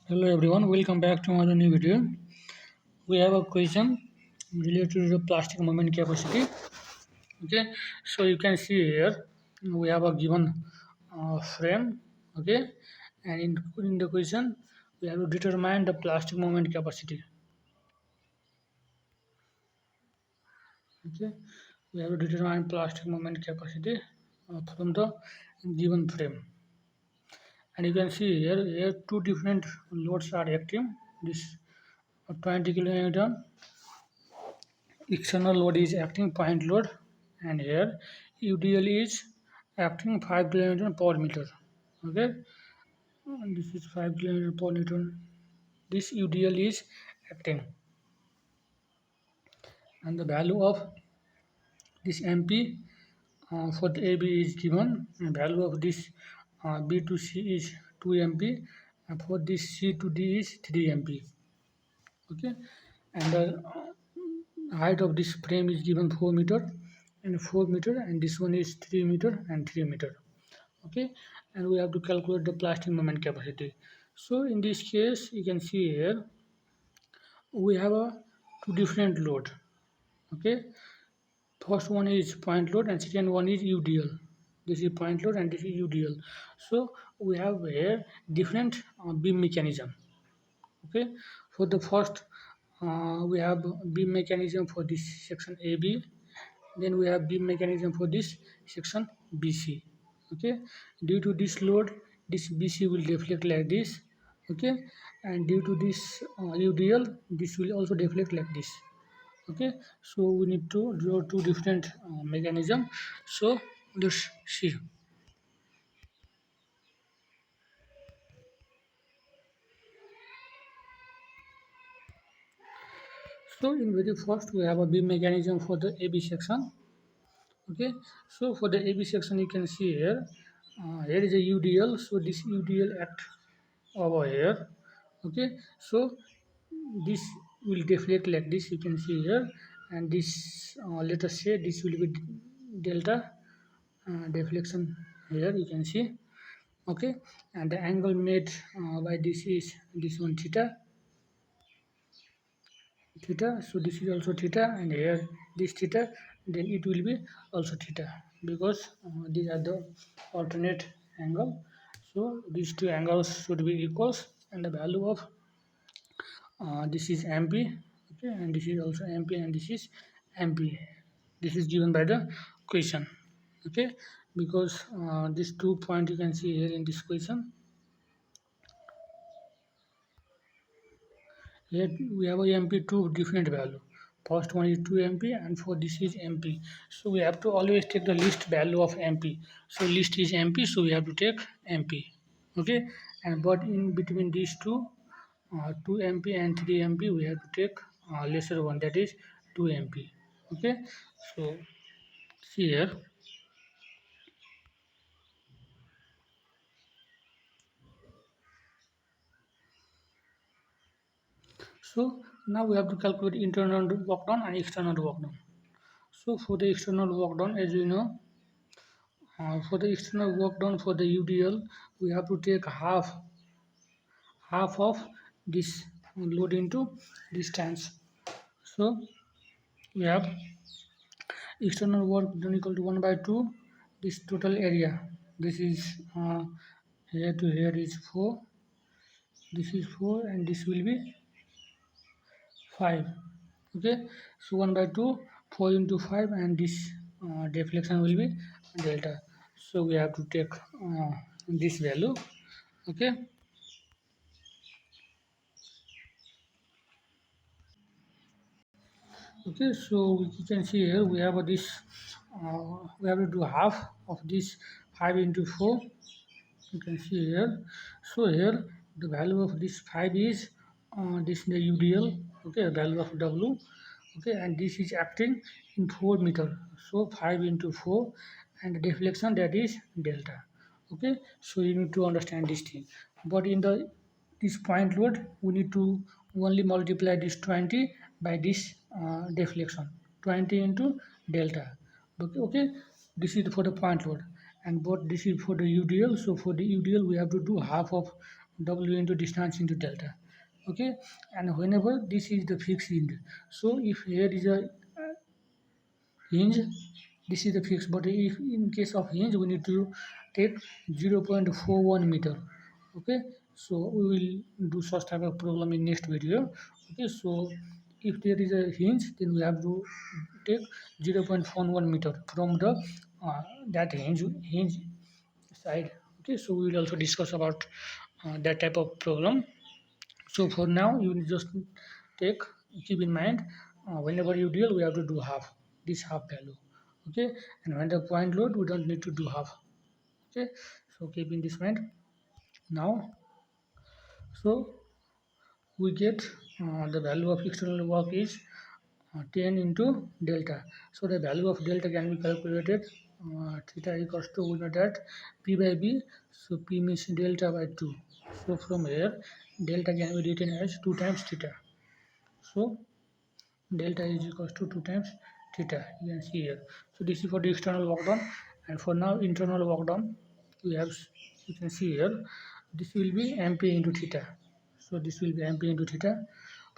Hello everyone, welcome back to another new video. We have a question related to the plastic moment capacity. Okay, so you can see here we have a given frame. Okay, and in the question we have to determine the plastic moment capacity. Okay, we have to determine plastic moment capacity from the given frame. And you can see here two different loads are acting. This 20 kilonewton external load is acting point load, and here UDL is acting 5 kN per meter. Okay, and this is 5 kN per meter. This UDL is acting, and the value of this MP for the AB is given. And value of this B to C is 2 MP, and for this C to D is 3 MP. Okay, and the height of this frame is given 4 meter and 4 meter, and this one is 3 meter and 3 meter. Okay, and we have to calculate the plastic moment capacity. So in this case you can see here we have a two different load. Okay, first one is point load and second one is UDL. This is point load and this is UDL. So we have here different beam mechanism. Okay, for the first we have beam mechanism for this section AB, then we have beam mechanism for this section BC. Okay, due to this load this BC will deflect like this. Okay, and due to this UDL this will also deflect like this. Okay, so we need to draw two different mechanism. So let's see. So in very first we have a beam mechanism for the AB section. Okay, so for the AB section you can see here here is a UDL, so this UDL act over here. Okay, so this will deflect like this, you can see here, and this let us say this will be delta deflection here, you can see. Okay, and the angle made by this is this one theta, so this is also theta, and here this theta, then it will be also theta, because these are the alternate angle. So these two angles should be equals, and the value of this is MP. Okay, and this is also MP, and this is MP. This is given by the question. Okay, because these 2 points you can see here in this question. Here we have a MP two different value. First one is 2 MP, and for this is MP. So we have to always take the least value of MP. So least is MP, so we have to take MP. Okay, and but in between these two, 2 MP and 3 MP, we have to take lesser one, that is 2 MP. Okay, so see here. So now we have to calculate internal work done and external work done. So for the external work done, as you know, for the external work done for the UDL, we have to take half of this load into distance. So we have external work done equal to 1 by 2 this total area. This is here to here is 4. This is 4, and this will be 5. Okay, so 1 by 2, 4 into 5, and this deflection will be delta. So we have to take this value. Okay, okay, so you can see here we have this we have to do half of this 5 into 4. You can see here. So here the value of this 5 is this the UDL. Okay, value of W. Okay, and this is acting in 4 meter, so 5 into 4, and the deflection, that is delta. Okay, so you need to understand this thing. But in the this point load we need to only multiply this 20 by this deflection, 20 into delta. Okay, okay, this is for the point load, and but this is for the UDL. So for the UDL we have to do half of W into distance into delta. Okay, and whenever this is the fixed hinge, so if here is a hinge, this is the fixed, but if in case of hinge we need to take 0.41 meter. Okay, so we will do such type of problem in next video. Okay, so if there is a hinge, then we have to take 0.41 meter from the that hinge side. Okay, so we will also discuss about that type of problem. So for now you will just take keep in mind, whenever you deal we have to do half, this half value. Okay, and when the point load we don't need to do half. Okay, so keep in this mind. Now, so we get the value of external work is 10 into delta. So the value of delta can be calculated, theta equals to, we know that P by B, so P means delta by 2. So from here delta can be written as 2 times theta. So delta is equals to 2 times theta, you can see here. So this is for the external work done, and for now internal work done we have, you can see here, this will be mp into theta. So this will be mp into theta.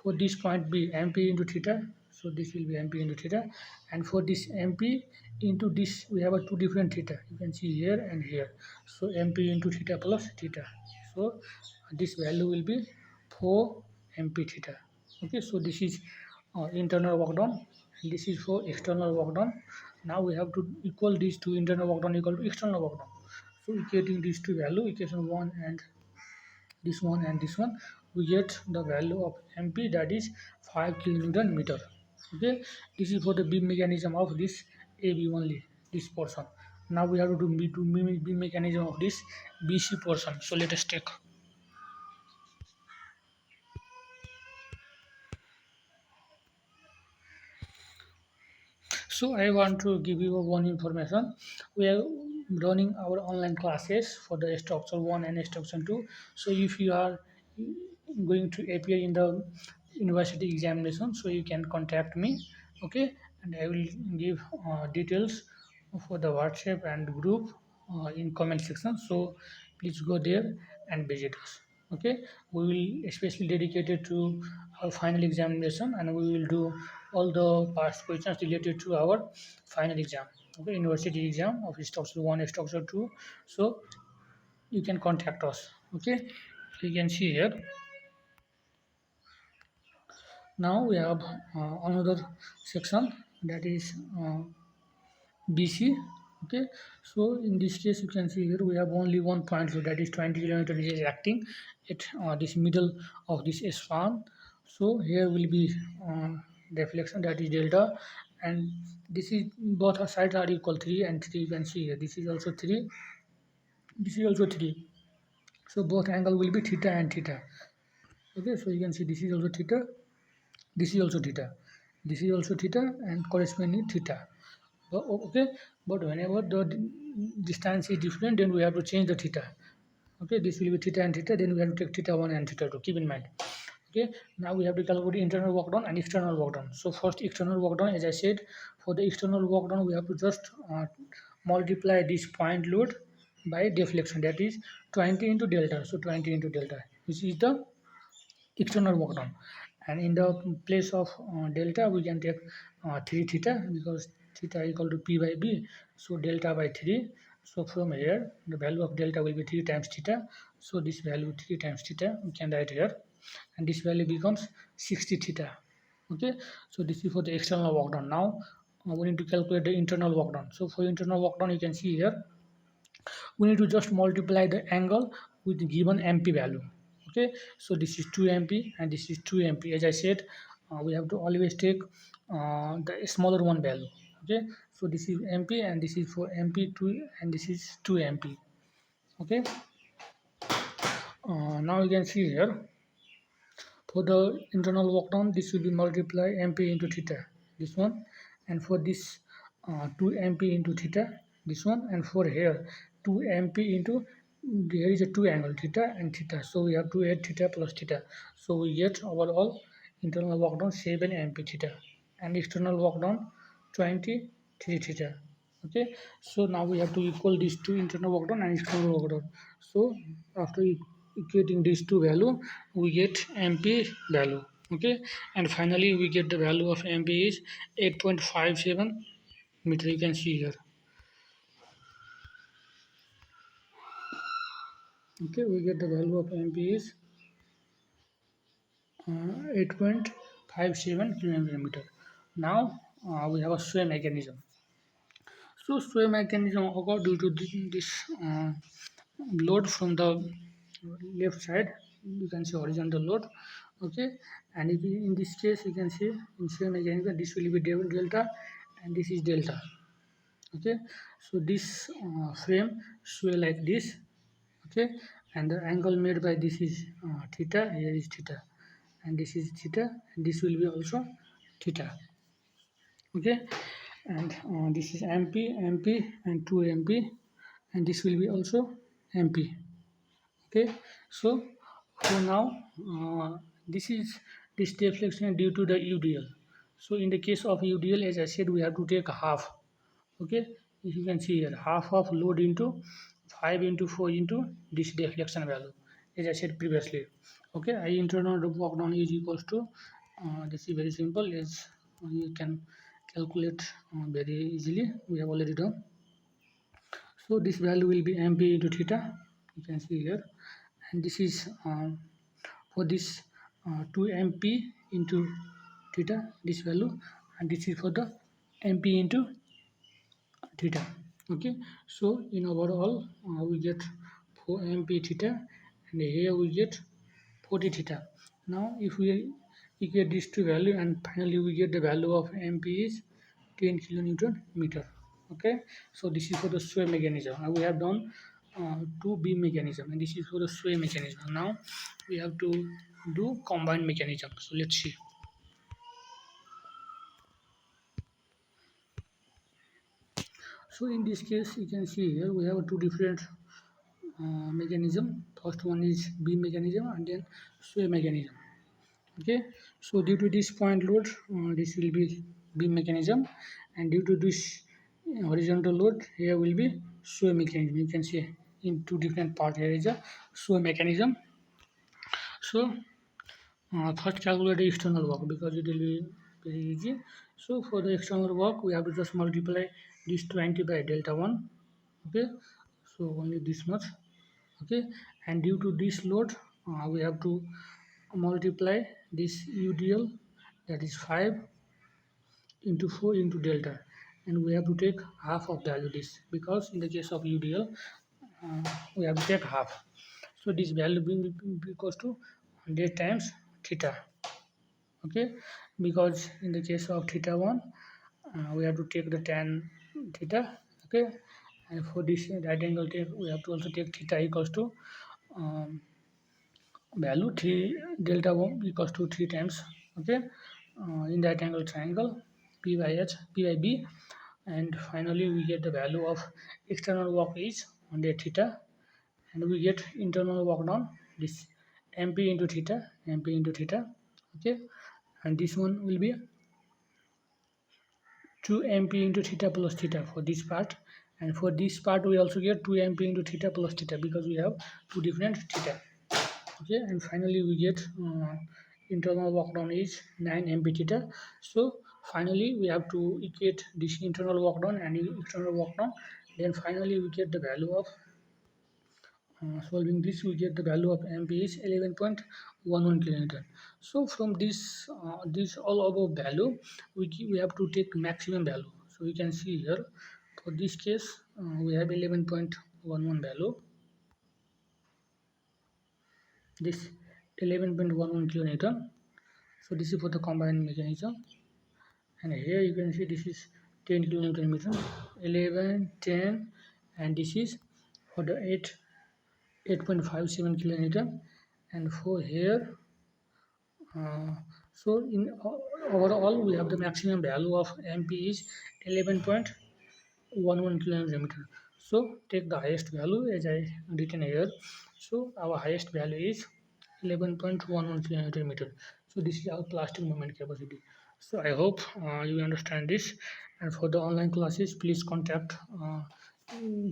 For this point b, mp into theta, so this will be mp into theta. And for this mp into this, we have a two different theta, you can see here and here. So mp into theta plus theta, so this value will be 4 mp theta. Okay, so this is internal work done, and this is for external work done. Now we have to equal these two, internal work done equal to external work done. So equating these two value, equation 1 and this one and this one, we get the value of mp, that is 5 kilonewton meter. Okay, this is for the beam mechanism of this ab only, this portion. Now we have to do beam mechanism of this bc portion. So let us take. So I want to give you one information. We are running our online classes for the structure 1 and structure 2. So if you are going to appear in the university examination, so you can contact me. Okay, and I will give details for the WhatsApp and group in comment section. So please go there and visit us. Okay, we will especially dedicated to our final examination, and we will do all the past questions related to our final exam. Okay, university exam of structure 1, structure 2. So you can contact us. Okay, you can see here. Now we have another section, that is BC. Okay, so in this case you can see here we have only one point load, that is 20 kilometer is acting at this middle of this span. So here will be deflection, that is delta, and this is both sides are equal 3 and 3, you can see here this is also 3, this is also 3. So both angle will be theta and theta. Okay, so you can see this is also theta, this is also theta, this is also theta, and corresponding theta. Okay, but whenever the distance is different, then we have to change the theta. Okay, this will be theta and theta, then we have to take theta 1 and theta 2, keep in mind. Okay, now we have to calculate internal work done and external work done. So first external work done, as I said, for the external work done we have to just multiply this point load by deflection, that is 20 into delta. So 20 into delta, which is the external work done, and in the place of delta we can take 3 theta, because theta equal to p by b, so delta by 3. So from here the value of delta will be 3 times theta, so this value 3 times theta we can write here, and this value becomes 60 theta. Okay, so this is for the external work done. Now we need to calculate the internal work done. So for internal work done, you can see here we need to just multiply the angle with the given mp value. Okay, so this is 2 mp and this is 2 mp. As I said, we have to always take the smaller one value. Okay, so this is mp and this is for mp2 and this is 2 mp. Okay, now you can see here for the internal work done, this will be multiply mp into theta, this one, and for this 2 mp into theta, this one, and for here 2 mp into, there is a two angle theta and theta, so we have to add theta plus theta, so we get overall internal work done 7 mp theta, and external work done 23 theta. Okay, so now we have to equal these two, internal work done and external work done. So after equating these two value, we get MP value. Okay, and finally we get the value of MP is 8.57 meter. You can see here. Okay, we get the value of MP is 8.57 km. Now we have a sway mechanism. So sway mechanism occur due to this load from the left side. You can see horizontal load. Okay, and if in this case you can see in sway mechanism this will be delta and this is delta. Okay, so this frame sway like this. Okay, and the angle made by this is theta. Here is theta, and this is theta, and this will be also theta. Okay, and this is MP and 2 MP, and this will be also MP. Okay, so for now this is this deflection due to the UDL. So in the case of UDL, as I said, we have to take half. Okay, if you can see here, half of load into 5 into 4 into this deflection value, as I said previously. Okay, I internal work done is equals to this is very simple, as you can calculate very easily. We have already done. So this value will be MP into theta. You can see here, and this is for this 2 MP into theta, this value, and this is for the MP into theta. Okay, so in overall we get 4 MP theta, and here we get 40 theta. Now if we equate these two value, and finally we get the value of MP is 10 kilonewton meter. Okay, so this is for the sway mechanism, and we have done two beam mechanism, and this is for the sway mechanism. Now we have to do combined mechanism. So let's see. So in this case, you can see here we have two different mechanism. First one is beam mechanism, and then sway mechanism. Okay, so due to this point load, this will be beam mechanism, and due to this horizontal load, here will be sway mechanism. You can see in two different parts. Here is a sway mechanism. So first calculate the external work, because it will be very easy. So for the external work, we have to just multiply this 20 by delta 1. Okay, so only this much. Okay, and due to this load, we have to multiply this UDL, that is 5 into 4 into delta, and we have to take half of value this, because in the case of UDL we have to take half. So this value will be equals to 100 times theta. Okay, because in the case of theta 1 we have to take the tan theta. Okay, and for this right angle take, we have to also take theta equals to um, value 3 delta 1 equals to 3 times. Okay, in that angle triangle p by h p by b, and finally we get the value of external work is 100 theta, and we get internal work done, this MP into theta, MP into theta. Okay, and this one will be 2 MP into theta plus theta for this part, and for this part we also get 2 MP into theta plus theta, because we have two different theta. Okay, and finally we get internal work done is 9 MP theta. So finally we have to equate this internal work done and external work done, then finally we get the value of solving this, we get the value of MP is 11.11 kilonewton. So from this all above value, we have to take maximum value. So you can see here, for this case we have 11.11 value, this 11.11 kilonewton. So this is for the combined mechanism, and here you can see this is 10 kilonewton meter, 11, 10, and this is for the 8.57 kilonewton, and for here so in overall we have the maximum value of MP is 11.11 kilometer. So take the highest value as I written here. So our highest value is 11.11 kilometer meter. So this is our plastic movement capacity. So I hope you understand this, and for the online classes please contact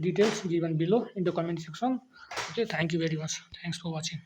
details given below in the comment section. Okay, thank you very much. Thanks for watching.